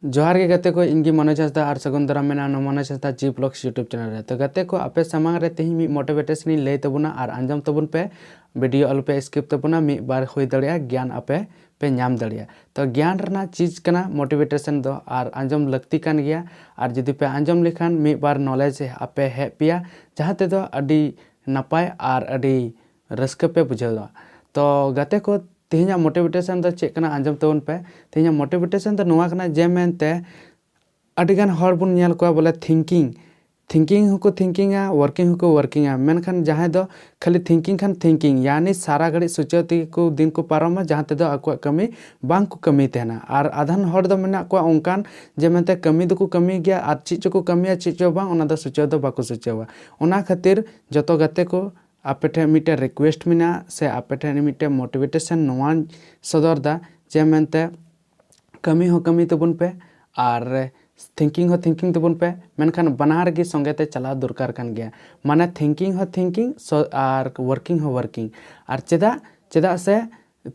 जोहार के गते को इनकी मनोज हांसदा और सगुन दाराम मेना मनोज हांसदा जी ब्लॉग्स यूट्यूब चैनल रे। तो गते को आपे सामांग रे तेही मी मोटिवेशन लय तबुना और आंजम तबुन पे वीडियो अल पे स्किप तबुना मी बार हुई दड़िया ज्ञान आपे पे नाम दड़िया। तो ज्ञान रना चीज कना मोटिवेशन दो और आंजम लगती कान गया और जुदी पे आंजम लेखान मी बार नॉलेज आपे हे पिया जहाँ ते दो अडी नपाय और अडी रस्क पे बुझावा। तो गते को तेहिया मोटिवेशन दो चेक कना आंजम तबुन पे तेहिया मोटिवेशन दो नोआ कना जे मेनते अडिगान हर बुन नेल को बोले थिंकिंग हुको थिंकिंगा वर्किंग हुको वर्किंगा मेनखान जहाँ दो खाली थिंकिंग खान थिंकिंग यानी सारा घड़ी सोचती को दिन को पारमा जहाँ ते दो आको कमी बांग को कमी तेना और आधान हर दो मेना को ओंकान जे मेनते कमी दो को कमी गया और चीज को कमी चीज बांग ओना दो सोचो दो बाको सोचवा। ओना खातिर जतो गते को आपेठे मिटे रिक्वेस्ट मिना से आपेठे मिटे मोटिवेशन नोआ सदर दा जे मेनते कमी हो कमी तबुन पे और थिंकिंग हो थिंकिंग तबुन पे मेनखान बनार गे संगेते चला दरकार कान गया। माने थिंकिंग हो थिंकिंग और वर्किंग हो वर्किंग और चेदा से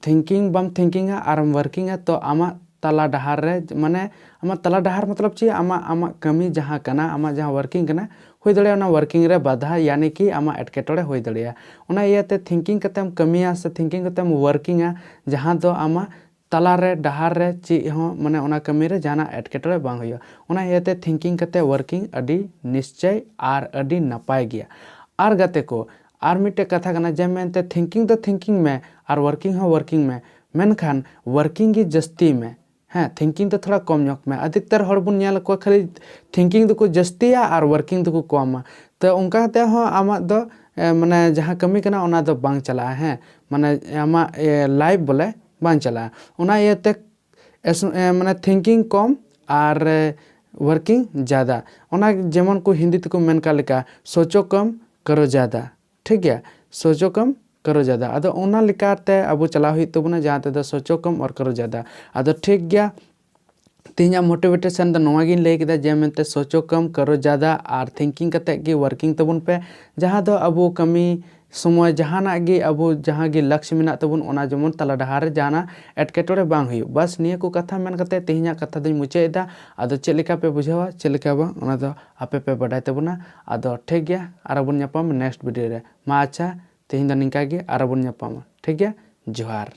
थिंकिंग बम थिंकिंगा और वर्किंगा तो आमा तला डहार रे माने आमा तला डहार मतलब ची आमा कमी जहाँ कना आमा जहाँ वर्किंग कना हुई दड़िया ओना वर्किंग रे बाधा यानी कि आमा एटकेटोड़े हुई दड़िया। ओना इयाते थिंकिंग कतेम कमिया से थिंकिंग कतेम वर्किंगा जहाँ दो आमा तला रे डहार रे ची हो माने ओना कमी रे जाना एटकेटोड़े बांग हुआ। ओना इयाते थिंकिंग कते वर्किंग अडी निश्चय और अडी नपाय गया। और गते को और मिटे कथा कना जे मेनते थिंकिंग तो थिंकिंग में और वर्किंग हो वर्किंग में मेनखान वर्किंग की जस्ती में हाँ थिंकिंग तो थोड़ा कम ᱧᱚᱜ में अधिकतर हर बुन नेल को खाली थिंकिंग दो को जस्तिया और वर्किंग दो को कम तो उनका ते हो आमा दो माने जहाँ कमी कना ओना दो बांग चला है माने आमा लाइफ बोले बांग चला ओना ये ते माने थिंकिंग कम और वर्किंग ज़्यादा ओना जेमन को हिंदी तक मेन का लिखा सोचो कम करो ज़्यादा ठीक है सोचो कम करो ज़्यादा अदो ओना लिकाते अब चला हुई तबना जहाँ ते सोचो कम और करो ज़्यादा अदो ठीक गया। तेहिया मोटिवेशन द नोआ गिन लay किदा जे मेनते सोचो कम करो ज़्यादा और थिंकिंग कते गी वर्किंग तबुन पे जहाँ दो अब कमी समय जहाना गी अब जहाँ गी लक्ष्य मेना तबुन ओना जमन तला डहार जाना एटकेटोड़े बांग हुई बस निया को कथा मेन कते तेहिया कथा दई मुचाइदा अदो चेलेका पे बुझावा चेलेका बा ओना दो आपे पे बडाय तबुना अदो ठीक गया आरो बन नेक्स्ट वीडियो रे मा अच्छा तेहिं द निंका गे आरो बन ठीक गया जोहार।